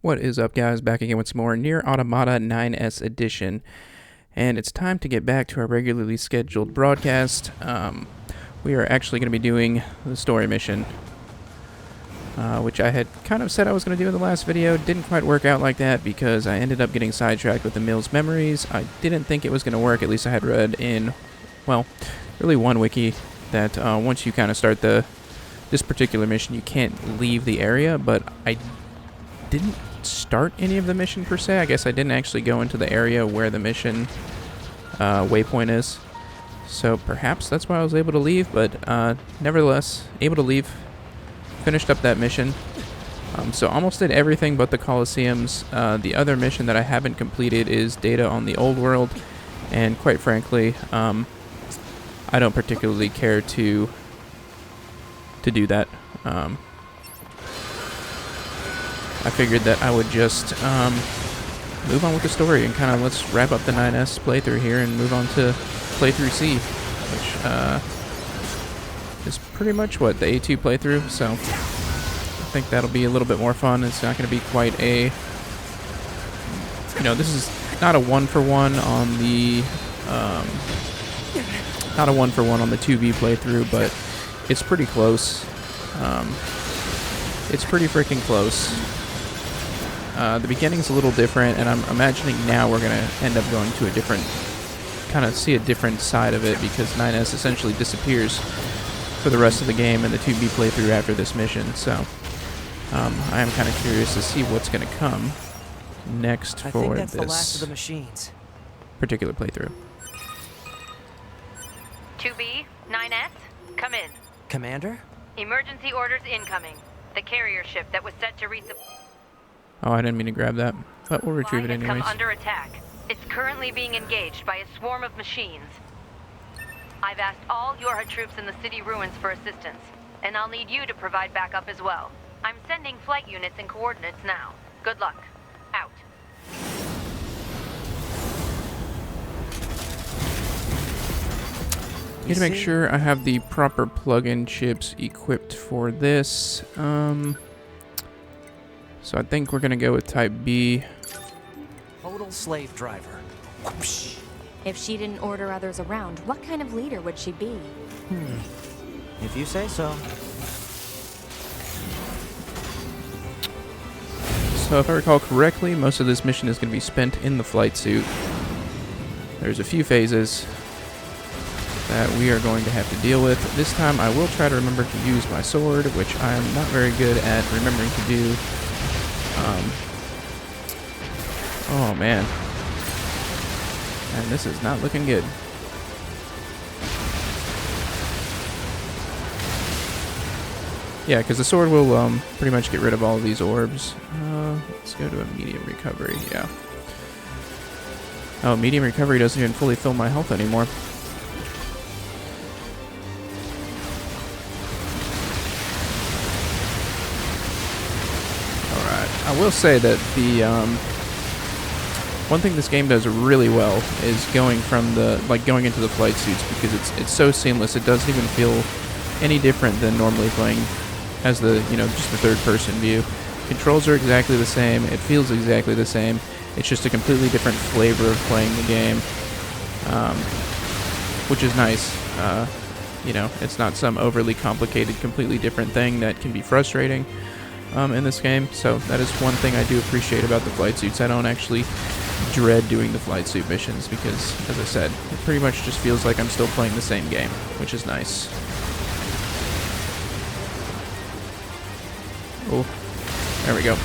What is up, guys? Back again with some more NieR Automata 9S edition, and it's time to get back to our regularly scheduled broadcast. We are actually going to be doing the story mission, which I had kind of said I was going to do in the last video. Didn't quite work out like that because I ended up getting sidetracked with the Mill's Memories. I didn't think it was going to work. At least I had read in, well, really one wiki that once you kind of start this particular mission, you can't leave the area, but I didn't start any of the mission per se. I guess I didn't actually go into the area where the mission waypoint is, so perhaps that's why I was able to leave, but nevertheless able to leave. Finished up that mission, so almost did everything but the Colosseums. The other mission that I haven't completed is data on the old world, and quite frankly I don't particularly care to do that. I figured that I would just move on with the story and kind of let's wrap up the 9S playthrough here and move on to playthrough C, which is pretty much what, the A2 playthrough, so I think that'll be a little bit more fun. It's not going to be quite a, this is not a one-for-one on the, not a one-for-one on the 2B playthrough, but it's pretty close. It's pretty freaking close. The beginning's a little different, and I'm imagining now we're going to end up going to a different, kind of see a different side of it, because 9S essentially disappears for the rest of the game in the 2B playthrough after this mission, so I am kind of curious to see what's going to come next for this the last of the machines. particular playthrough. 2B, 9S, come in. Commander? Emergency orders incoming. The carrier ship that was set to resupply Oh, I didn't mean to grab that, but we'll retrieve it has anyways. come under attack. It's currently being engaged by a swarm of machines. I've asked all Yorha troops in the city ruins for assistance, and I'll need you to provide backup as well. I'm sending flight units and coordinates now. Good luck. Out. Need to make sure I have the proper plug-in chips equipped for this. So I think we're gonna go with Type B. Total slave driver. Whoopsh. If she didn't order others around, what kind of leader would she be? If you say so. So if I recall correctly, most of this mission is going to be spent in the flight suit. There's a few phases that we are going to have to deal with. This time I will try to remember to use my sword, which I am not very good at remembering to do. Oh man. And this is not looking good. Yeah, because the sword will pretty much get rid of all of these orbs. Let's go to a medium recovery, yeah. Oh, medium recovery doesn't even fully fill my health anymore. Alright, I will say that the one thing this game does really well is going from the, going into the flight suits, because it's so seamless. It doesn't even feel any different than normally playing as the, just the third person view. Controls are exactly the same. It feels exactly the same. It's just a completely different flavor of playing the game, which is nice. It's not some overly complicated, completely different thing that can be frustrating in this game. So that is one thing I do appreciate about the flight suits. I don't actually dread doing the flight suit missions because, as I said, it pretty much just feels like I'm still playing the same game, which is nice. Oh, there we go. I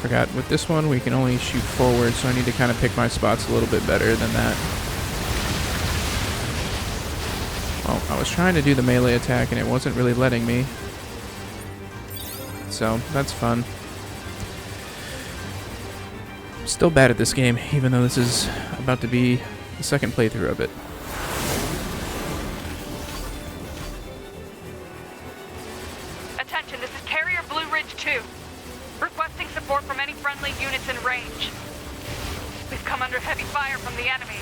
forgot, with this one we can only shoot forward, so I need to kind of pick my spots a little bit better than that. Well, I was trying to do the melee attack and it wasn't really letting me. So, that's fun. Still bad at this game, even though this is about to be the second playthrough of it. Attention, this is Carrier Blue Ridge 2. Requesting support from any friendly units in range. We've come under heavy fire from the enemy.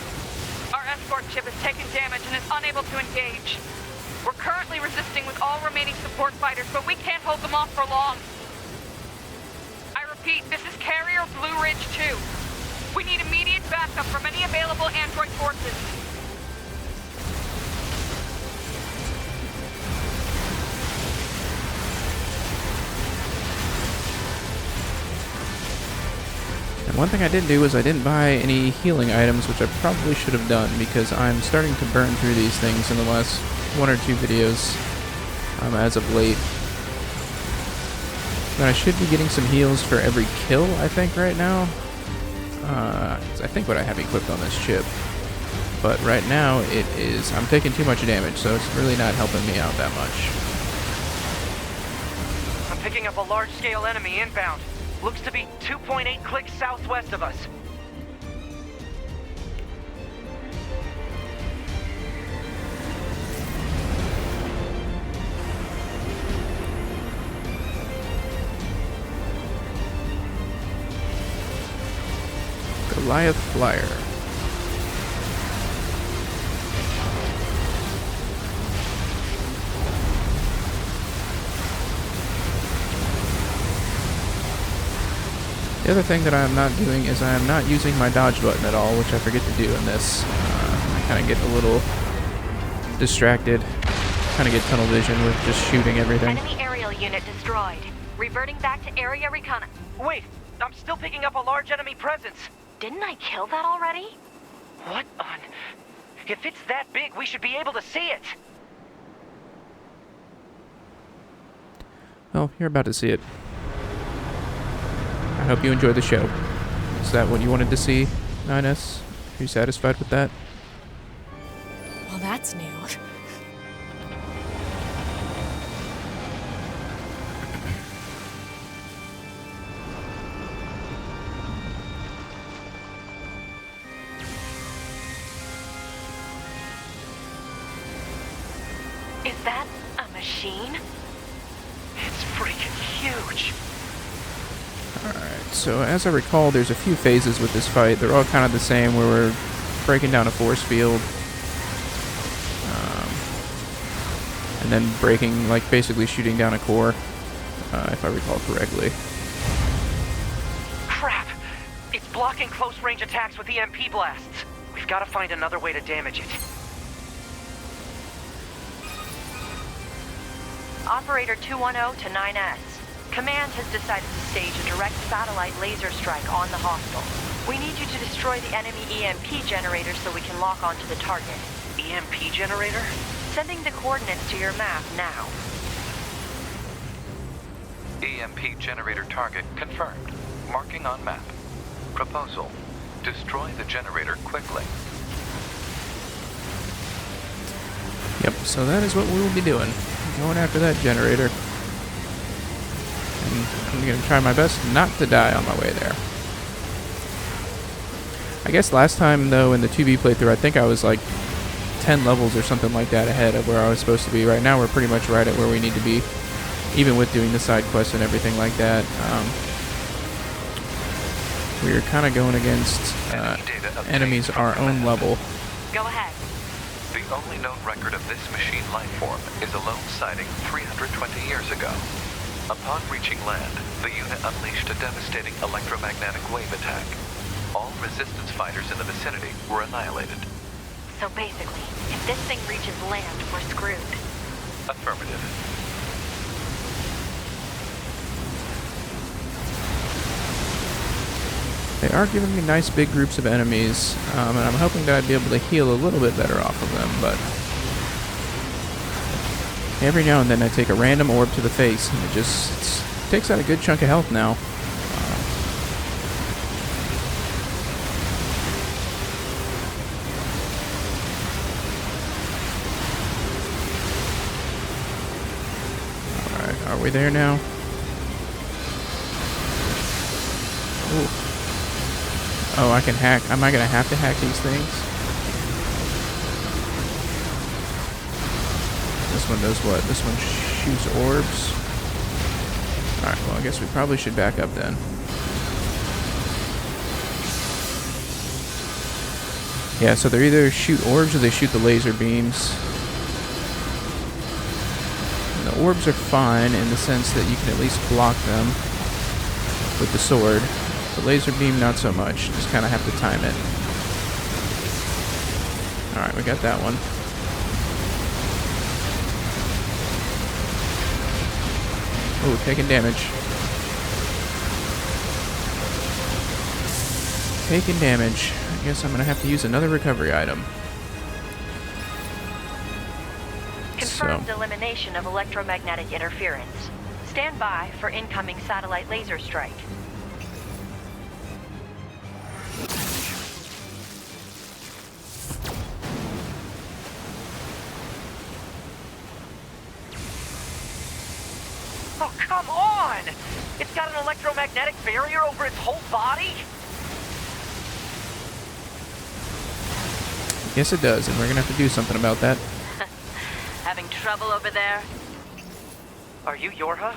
Our escort ship has taken damage and is unable to engage. We're currently resisting with all remaining support fighters, but we can't hold them off for long. This is Carrier Blue Ridge 2. We need immediate backup from any available android forces. And one thing I didn't do is I didn't buy any healing items, which I probably should have done, because I'm starting to burn through these things in the last 1 or 2 videos as of late. And I should be getting some heals for every kill, I think, right now. I think what I have equipped on this chip. But right now, I'm taking too much damage, so it's really not helping me out that much. I'm picking up a large-scale enemy inbound. Looks to be 2.8 clicks southwest of us. Goliath Flyer. The other thing that I'm not doing is I am not using my dodge button at all, which I forget to do in this. I kind of get a little distracted, kind of get tunnel vision with just shooting everything. Enemy aerial unit destroyed. Reverting back to area recon. Wait, I'm still picking up a large enemy presence. Didn't I kill that already? What on? If it's that big, we should be able to see it. Well, you're about to see it. I hope you enjoy the show. Is that what you wanted to see, 9S? Are you satisfied with that? Well, that's new. Is that a machine? It's freaking huge. Alright, so as I recall, there's a few phases with this fight. They're all kind of the same, where we're breaking down a force field. And then breaking, like, basically shooting down a core, if I recall correctly. Crap! It's blocking close-range attacks with EMP blasts. We've got to find another way to damage it. Operator 210 to 9S. Command has decided to stage a direct satellite laser strike on the hostile. We need you to destroy the enemy EMP generator so we can lock onto the target. EMP generator? Sending the coordinates to your map now. EMP generator target confirmed. Marking on map. Proposal: destroy the generator quickly. Yep, so that is what we will be doing. Going after that generator. And I'm going to try my best not to die on my way there. I guess last time, though, in the 2B playthrough, I think I was like 10 levels or something like that ahead of where I was supposed to be. Right now, we're pretty much right at where we need to be, even with doing the side quests and everything like that. We're kind of going against enemies our own level. Go ahead. The only known record of this machine life form is a lone sighting 320 years ago. Upon reaching land, the unit unleashed a devastating electromagnetic wave attack. All resistance fighters in the vicinity were annihilated. So basically, if this thing reaches land, we're screwed. Affirmative. They are giving me nice big groups of enemies, and I'm hoping that I'd be able to heal a little bit better off of them, but every now and then I take a random orb to the face, and it takes out a good chunk of health now. Alright, are we there now? Ooh. Oh, I can hack. Am I going to have to hack these things? This one does what? This one shoots orbs. Alright, well, I guess we probably should back up then. Yeah, so they either shoot orbs or they shoot the laser beams. And the orbs are fine in the sense that you can at least block them. with the sword. The laser beam, not so much. Just kind of have to time it. Alright, we got that one. Oh, taking damage. Taking damage. I guess I'm going to have to use another recovery item. Confirmed elimination of electromagnetic interference. Stand by for incoming satellite laser strike. Oh, come on! It's got an electromagnetic barrier over its whole body? Yes, it does, and we're going to have to do something about that. Having trouble over there? Are you Yorha?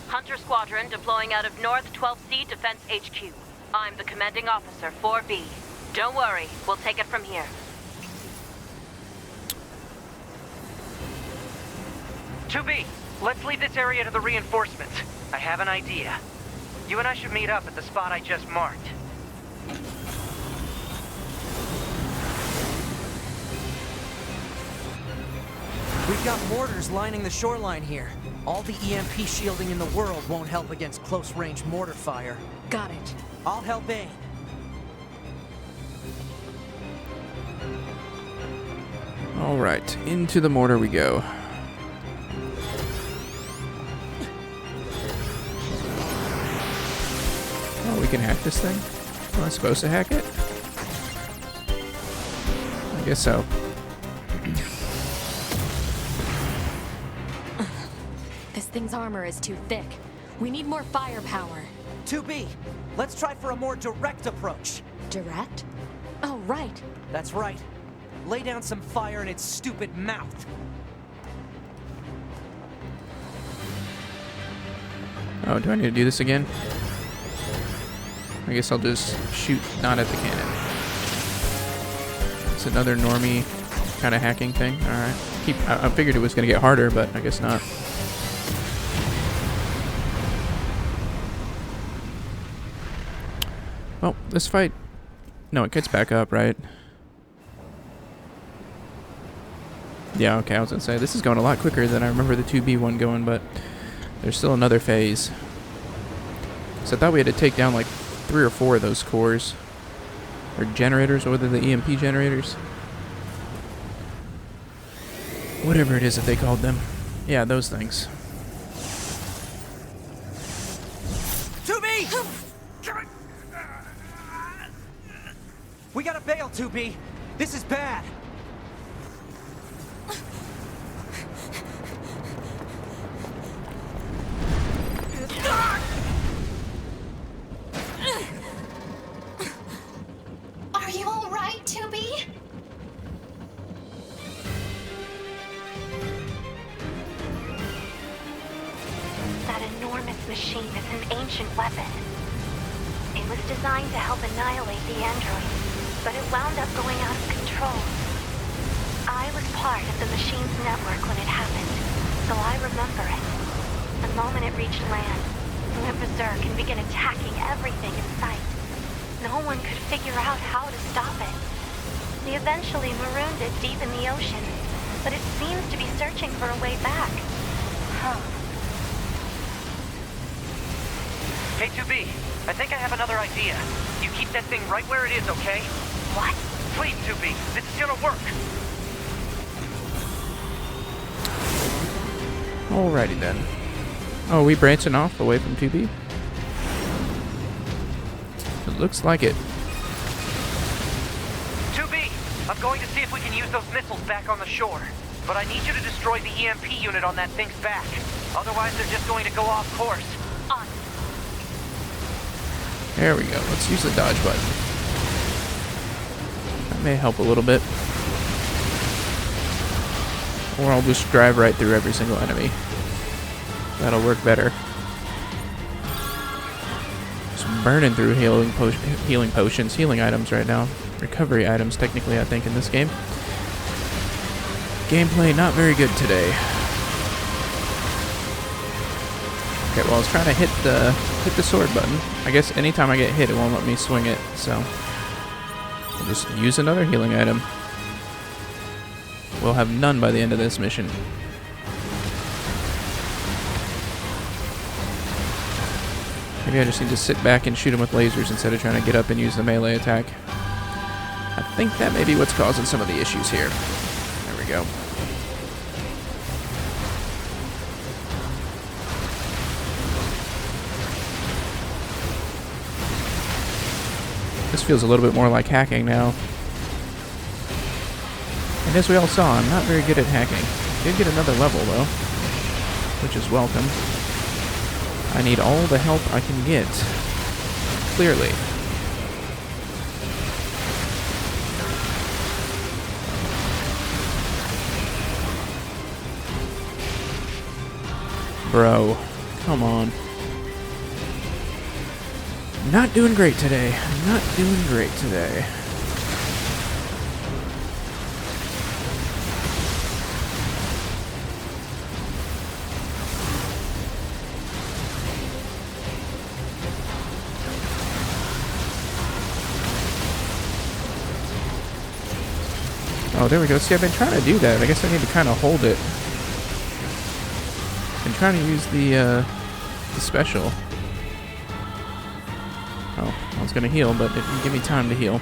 Hunter Squadron deploying out of North 12C Defense HQ. I'm the commanding officer, 4B. Don't worry, we'll take it from here. Let's leave this area to the reinforcements. I have an idea. You and I should meet up at the spot I just marked. We've got mortars lining the shoreline here. All the EMP shielding in the world won't help against close-range mortar fire. Got it. I'll help aim. Alright, into the mortar we go. Oh, we can hack this thing? Am I supposed to hack it? I guess so. This thing's armor is too thick. We need more firepower. 2B, let's try for a more direct approach. Direct? Oh, right. That's right. Lay down some fire in its stupid mouth. Oh, do I need to do this again? I guess I'll just shoot not at the cannon. It's another normie kind of hacking thing. Alright. I figured it was going to get harder, but I guess not. Well, this fight... No, it gets back up, right? Yeah, okay, I was going to say, this is going a lot quicker than I remember the 2B one going, but there's still another phase. So I thought we had to take down like 3 or 4 of those cores. Or generators, or whether the EMP generators. Whatever it is that they called them. Yeah, those things. 2B! We gotta bail, 2B. This is bad. Are you all right, 2B? That enormous machine is an ancient weapon. It was designed to help annihilate the androids, but it wound up going out of control. I was part of the machine's network when it happened, so I remember it. The moment it reached land, it went berserk and began attacking everything in sight. No one could figure out how to stop it. They eventually marooned it deep in the ocean, but it seems to be searching for a way back. Huh. Hey, 2B, I think I have another idea. You keep that thing right where it is, okay? What? Please, 2B, this is gonna work. Alrighty then. Oh, we branching off away from 2B? It looks like it. 2B, I'm going to see if we can use those missiles back on the shore. But I need you to destroy the EMP unit on that thing's back. Otherwise, they're just going to go off course. On. There we go. Let's use the dodge button. That may help a little bit. Or I'll just drive right through every single enemy. That'll work better. Just burning through healing potions, healing items right now. Recovery items, technically, I think, in this game. Gameplay not very good today. Okay, well I was trying to hit the sword button. I guess anytime I get hit, it won't let me swing it. So I'll just use another healing item. We'll have none by the end of this mission. Maybe I just need to sit back and shoot him with lasers instead of trying to get up and use the melee attack. I think that may be what's causing some of the issues here. There we go. This feels a little bit more like hacking now. And as we all saw, I'm not very good at hacking. Did get another level though, which is welcome. I need all the help I can get. Clearly. Bro, come on. Not doing great today. Not doing great today. Oh, there we go. See, I've been trying to do that. I guess I need to kind of hold it. Been trying to use the special. Oh, I was gonna heal, but it didn't give me time to heal.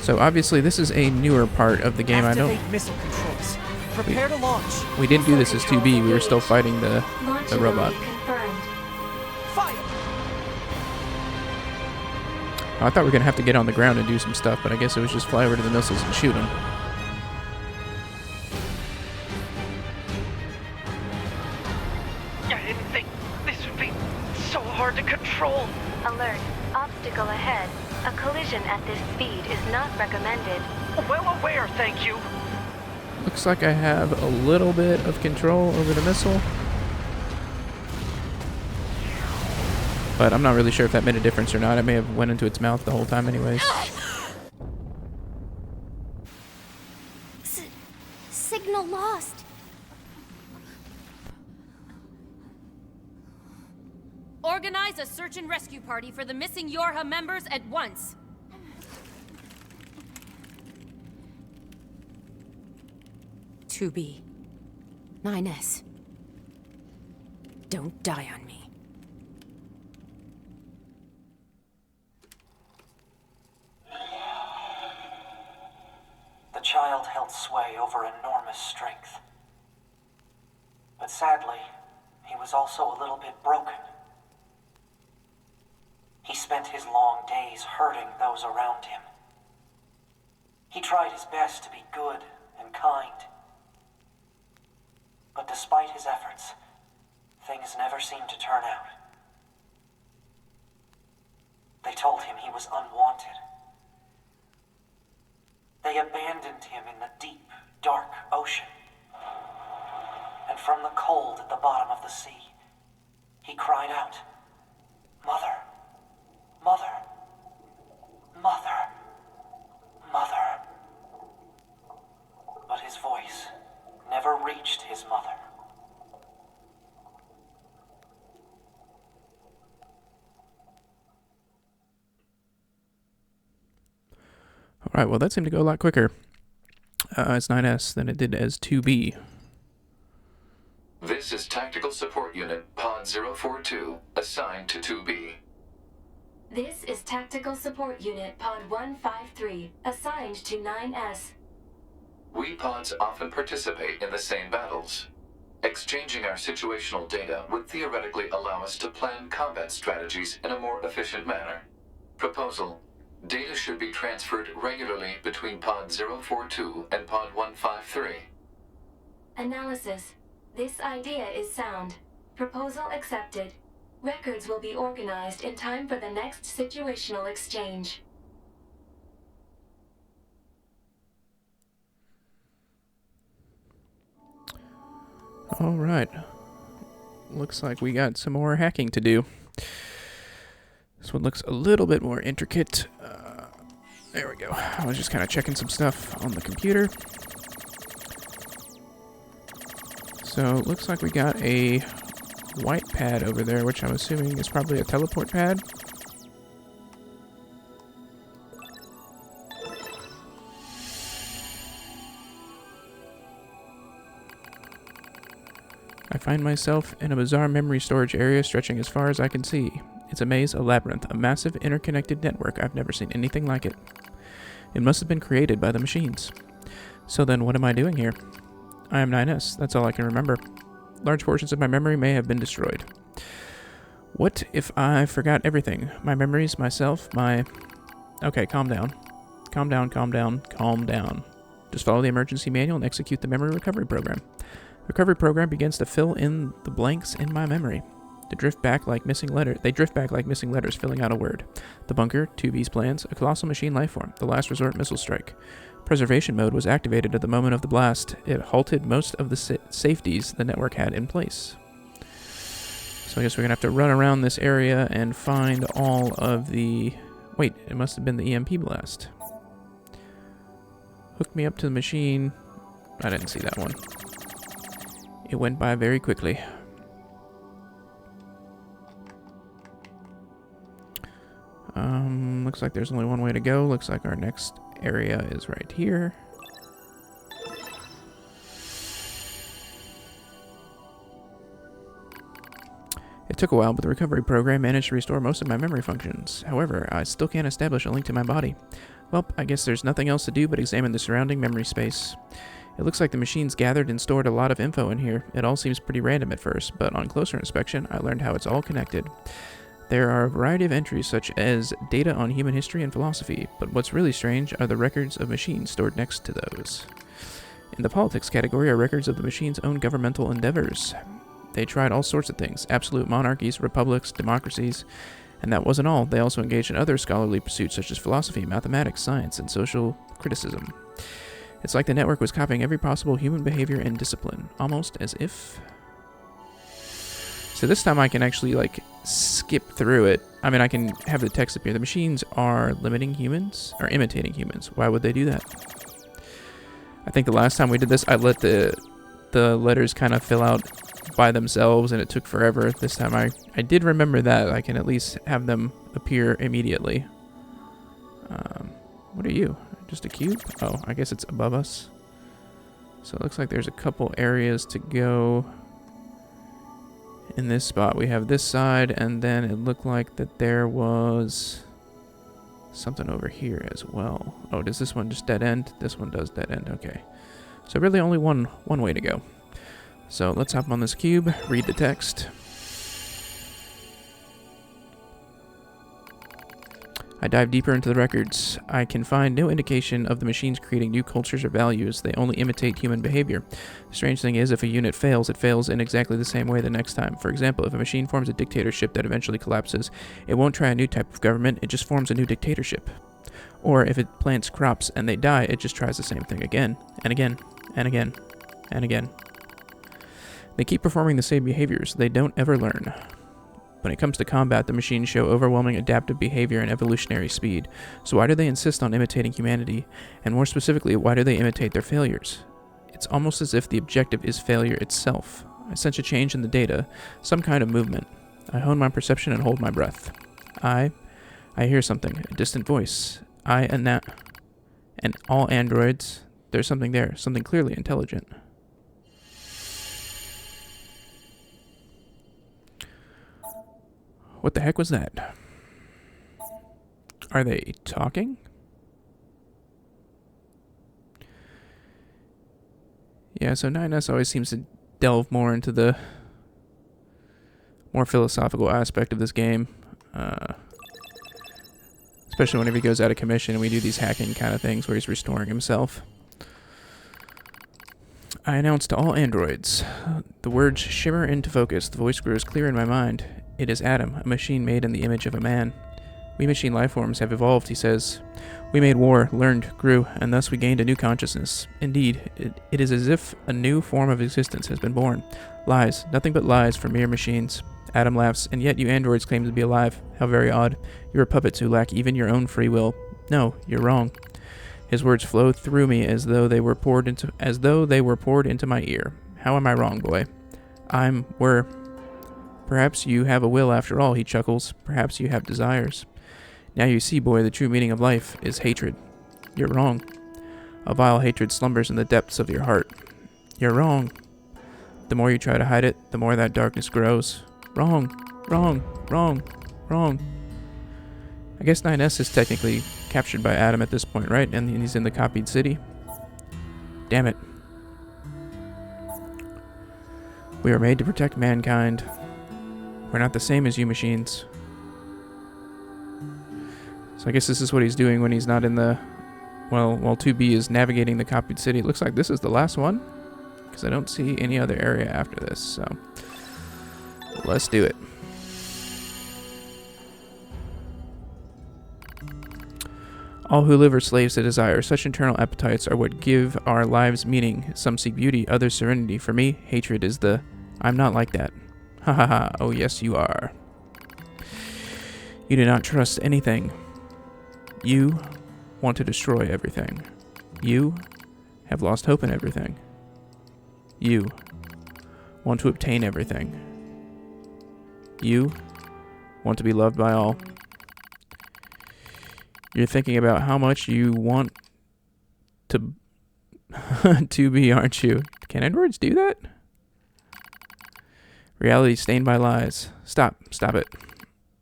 So obviously, this is a newer part of the game. Activate missile controls. Prepare to launch. We didn't do this as 2B. We were still fighting the robot. Fire. I thought we were gonna have to get on the ground and do some stuff, but I guess it was just fly over to the missiles and shoot them. I didn't think this would be so hard to control. Alert. Obstacle ahead. A collision at this speed is not recommended. Well aware, thank you. Looks like I have a little bit of control over the missile. But I'm not really sure if that made a difference or not. I may have went into its mouth the whole time anyways. Signal lost. Organize a search and rescue party for the missing Yorha members at once. To be 9S. Don't die on me. The child held sway over enormous strength. But sadly, he was also a little bit broken. He spent his long days hurting those around him. He tried his best to be good and kind. But despite his efforts, things never seemed to turn out. They told him he was unwanted. They abandoned him in the deep, dark ocean. And from the cold at the bottom of the sea, he cried out, "Mother, Mother, Mother, Mother." But his voice never reached his mother. Alright, well that seemed to go a lot quicker as 9S than it did as 2B. This is Tactical Support Unit Pod 042, assigned to 2B. This is Tactical Support Unit Pod 153, assigned to 9S. We pods often participate in the same battles. Exchanging our situational data would theoretically allow us to plan combat strategies in a more efficient manner. Proposal: data should be transferred regularly between Pod 042 and Pod 153. Analysis: this idea is sound. Proposal accepted. Records will be organized in time for the next situational exchange. Alright. Looks like we got some more hacking to do. This one looks a little bit more intricate. There we go. I was just kind of checking some stuff on the computer. So, it looks like we got a white pad over there, which I'm assuming is probably a teleport pad. I find myself in a bizarre memory storage area stretching as far as I can see. It's a maze, a labyrinth, a massive interconnected network. I've never seen anything like it. It must have been created by the machines. So then what am I doing here? I am 9S, that's all I can remember. Large portions of my memory may have been destroyed. What if I forgot everything? My memories, myself, my... Okay, calm down. Calm down, calm down, calm down. Just follow the emergency manual and execute the memory recovery program. The recovery program begins to fill in the blanks in my memory. They drift back like missing letters, filling out a word. The bunker, 2B's plans, a colossal machine lifeform, the last resort missile strike. Preservation mode was activated at the moment of the blast. It halted most of the safeties the network had in place. So I guess we're going to have to run around this area and find all of the... Wait, it must have been the EMP blast. Hook me up to the machine. I didn't see that one. It went by very quickly. Looks like there's only one way to go. Looks like our next area is right here. It took a while, but the recovery program managed to restore most of my memory functions. However, I still can't establish a link to my body. Well, I guess there's nothing else to do but examine the surrounding memory space. It looks like the machines gathered and stored a lot of info in here. It all seems pretty random at first, but on closer inspection, I learned how it's all connected. There are a variety of entries such as data on human history and philosophy, but what's really strange are the records of machines stored next to those. In the politics category are records of the machine's own governmental endeavors. They tried all sorts of things, absolute monarchies, republics, democracies, and that wasn't all. They also engaged in other scholarly pursuits such as philosophy, mathematics, science, and social criticism. It's like the network was copying every possible human behavior and discipline, almost as if... So this time I can actually, like, skip through it. I mean, I can have the text appear. The machines are limiting humans, or imitating humans. Why would they do that? I think the last time we did this, I let the letters kind of fill out by themselves, and it took forever. This time I did remember that. I can at least have them appear immediately. What are you? Just a cube? Oh, I guess it's above us. So it looks like there's a couple areas to go. In this spot, we have this side, and then it looked like that there was something over here as well. Oh, does this one just dead end? This one does dead end, okay. So really only one way to go. So let's hop on this cube, read the text. I dive deeper into the records. I can find no indication of the machines creating new cultures or values. They only imitate human behavior. The strange thing is, if a unit fails, it fails in exactly the same way the next time. For example, if a machine forms a dictatorship that eventually collapses, it won't try a new type of government, it just forms a new dictatorship. Or if it plants crops and they die, it just tries the same thing again, and again, and again, and again. They keep performing the same behaviors. They don't ever learn. When it comes to combat, the machines show overwhelming adaptive behavior and evolutionary speed. So why do they insist on imitating humanity? And more specifically, why do they imitate their failures? It's almost as if the objective is failure itself. I sense a change in the data, some kind of movement. I hone my perception and hold my breath. I hear something, a distant voice. And all androids, there's something there, something clearly intelligent. What the heck was that? Are they talking? Yeah, so 9S always seems to delve more into the more philosophical aspect of this game. Especially whenever he goes out of commission and we do these hacking kind of things where he's restoring himself. I announce to all androids. The words shimmer into focus. The voice grows clear in my mind. It is Adam, a machine made in the image of a man. We machine lifeforms have evolved, he says. We made war, learned, grew, and thus we gained a new consciousness. Indeed, it is as if a new form of existence has been born. Lies, nothing but lies for mere machines. Adam laughs, and yet you androids claim to be alive. How very odd. You are puppets who lack even your own free will. No, you're wrong. His words flow through me as though they were poured into my ear. How am I wrong, boy? We're... Perhaps you have a will after all, he chuckles. Perhaps you have desires. Now you see, boy, the true meaning of life is hatred. You're wrong. A vile hatred slumbers in the depths of your heart. You're wrong. The more you try to hide it, the more that darkness grows. Wrong. Wrong. Wrong. Wrong. I guess 9S is technically captured by Adam at this point, right? And he's in the copied city. Damn it. We are made to protect mankind. We're not the same as you machines. So I guess this is what he's doing when he's not in the... Well, while 2B is navigating the copied city. It looks like this is the last one, because I don't see any other area after this, so... Let's do it. All who live are slaves to desire. Such internal appetites are what give our lives meaning. Some seek beauty, others serenity. For me, hatred is the... I'm not like that. Ha ha ha. Oh yes, you are. You do not trust anything. You want to destroy everything. You have lost hope in everything. You want to obtain everything. You want to be loved by all. You're thinking about how much you want to to be, aren't you? Can androids do that? Reality stained by lies. Stop it.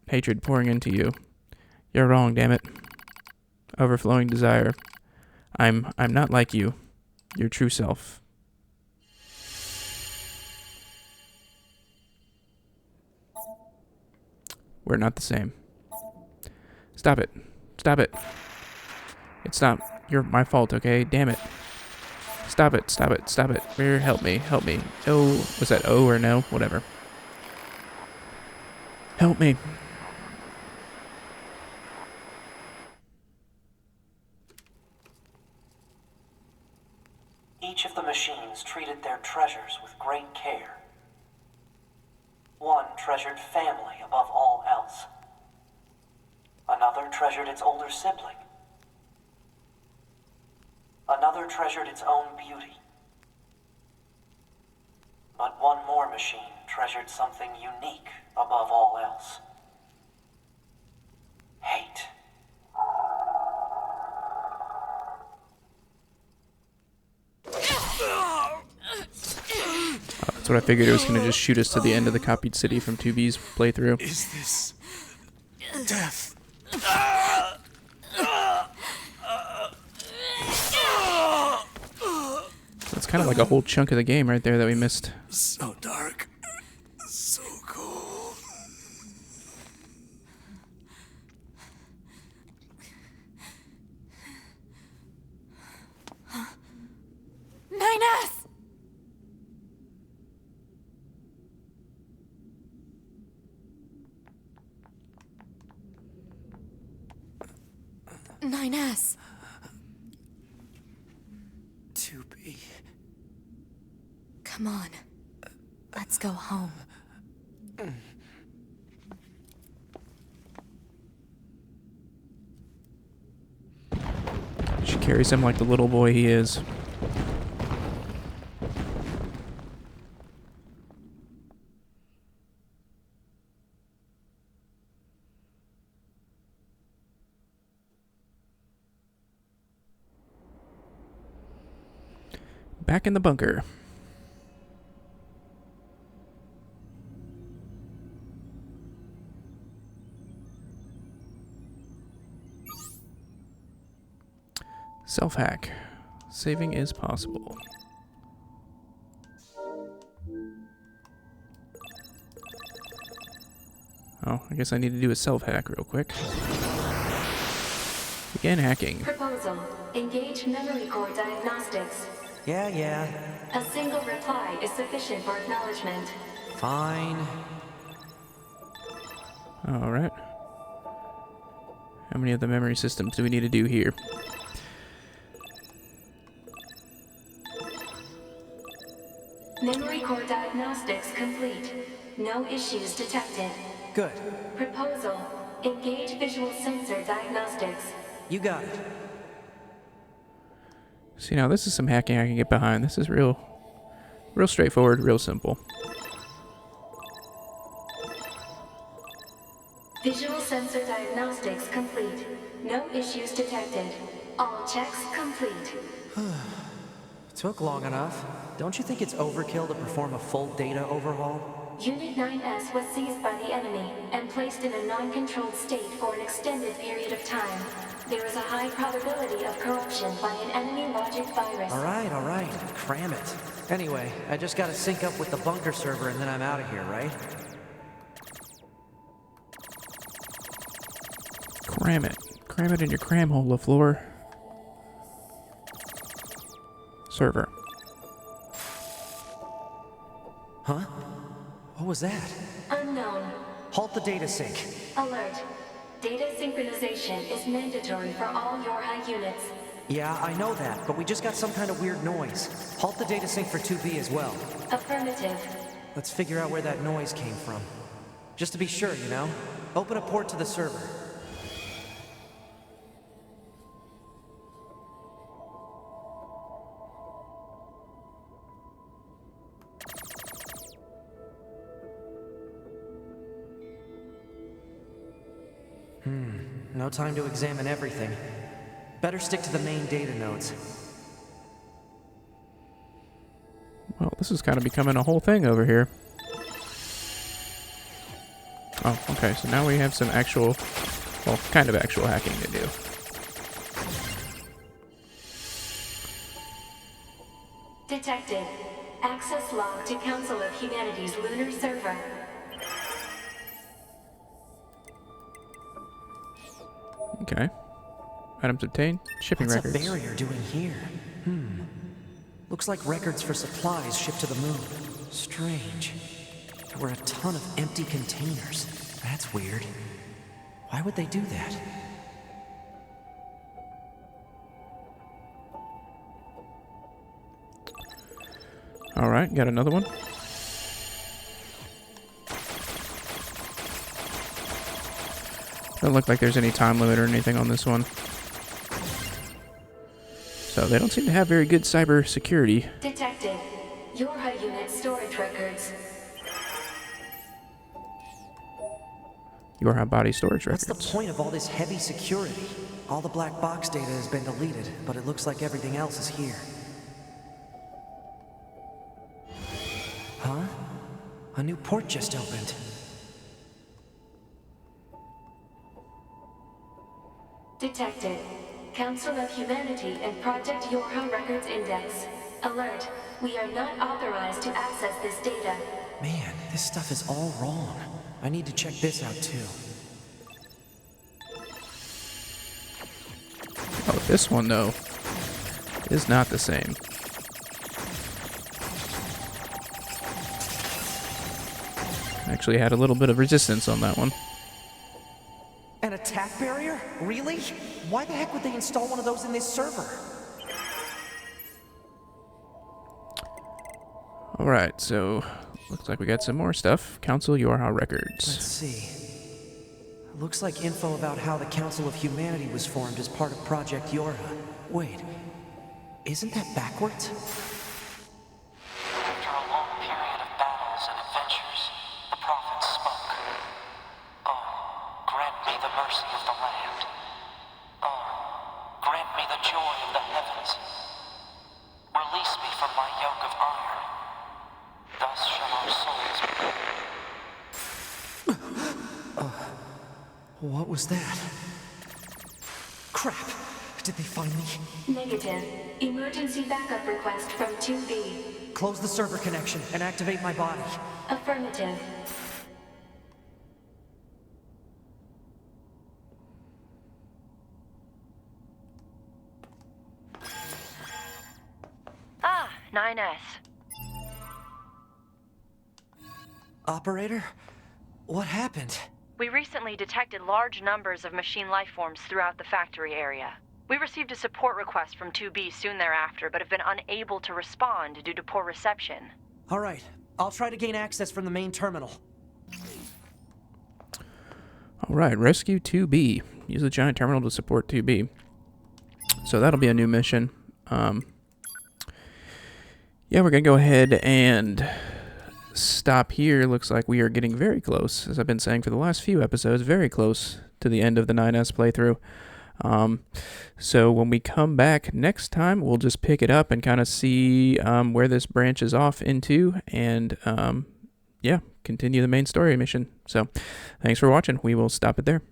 Hatred pouring into you. You're wrong, damn it. Overflowing desire. I'm not like you. Your true self. We're not the same. Stop it. Stop it. It's not my fault, okay? Damn it. Stop it. Stop it. Stop it. Here, help me. Help me. Oh, was that O or no? Whatever. Help me. Each of the machines treated their treasures with great care. One treasured family above all else. Another treasured its older sibling. Another treasured its own beauty. But one more machine treasured something unique above all else. Hate. That's what I figured. It was going to just shoot us to the end of the copied city from 2B's playthrough. Is this death? That's kind of like a whole chunk of the game right there that we missed. So dark. So cold. 9S! S. 2B. Come on. Let's go home. She carries him like the little boy he is. Back in the bunker. Self-hack. Saving is possible. Oh, I guess I need to do a self-hack real quick. Begin hacking. Proposal. Engage memory core diagnostics. Yeah. A single reply is sufficient for acknowledgement. Fine. Alright. How many of the memory systems do we need to do here? Memory core diagnostics complete. No issues detected. Good. Proposal. Engage visual sensor diagnostics. You got it. See, now this is some hacking I can get behind. This is real Real straightforward, real simple. Visual sensor diagnostics complete. No issues detected. All checks complete. Took long enough. Don't you think it's overkill to perform a full data overhaul? Unit 9S was seized by the enemy and placed in a non-controlled state for an extended period of time. There is a high probability of corruption by an enemy logic virus. All right. Cram it. Anyway, I just gotta sync up with the bunker server and then I'm out of here, right? Cram it. Cram it in your cram hole, LaFleur. Server. Huh? What was that? Unknown. Halt the data sync. Alert. Data synchronization is mandatory for all Yorha units. Yeah, I know that, but we just got some kind of weird noise. Halt the data sync for 2B as well. Affirmative. Let's figure out where that noise came from. Just to be sure, you know? Open a port to the server. No time to examine everything. Better stick to the main data nodes. Well, this is kind of becoming a whole thing over here. Oh, okay, so now we have some actual, well, kind of actual hacking to do. Detected. Access log to Council of Humanity's lunar server. Okay. Items obtained. Shipping What's records. a barrier doing here? Looks like records for supplies shipped to the moon. Strange. There were a ton of empty containers. That's weird. Why would they do that? Alright, got another one. Doesn't look like there's any time limit or anything on this one. So they don't seem to have very good cyber security. Detected. Yorha unit storage records. Yorha body storage records. What's the point of all this heavy security? All the black box data has been deleted, but it looks like everything else is here. Huh? A new port just opened. Detected. Council of Humanity and Project Yorha Records Index. Alert. We are not authorized to access this data. Man, this stuff is all wrong. I need to check this out too. Oh, this one, though, is not the same. Actually had a little bit of resistance on that one. An attack barrier? Really? Why the heck would they install one of those in this server? Alright, so looks like we got some more stuff. Council Yorha records. Let's see. Looks like info about how the Council of Humanity was formed as part of Project Yorha. Wait, isn't that backwards? After a long period of battles and adventures, the prophets spoke. Oh, grant me the mercy of the land. Oh, grant me the joy of the heavens. Release me from my yoke of iron. Thus shall our souls be. What was that? Crap! Did they find me? Negative. Emergency backup request from 2B. Close the server connection and activate my body. Affirmative. Ah, 9S. Operator? What happened? We recently detected large numbers of machine lifeforms throughout the factory area. We received a support request from 2B soon thereafter, but have been unable to respond due to poor reception. All right, I'll try to gain access from the main terminal. Alright, rescue 2B. Use the giant terminal to support 2B. So that'll be a new mission. Yeah, yeah, we're going to go ahead and stop here. Looks like we are getting very close, as I've been saying for the last few episodes, very close to the end of the 9S playthrough. So when we come back next time, we'll just pick it up and kind of see where this branches off into, and yeah, continue the main story mission. So thanks for watching. We will stop it there.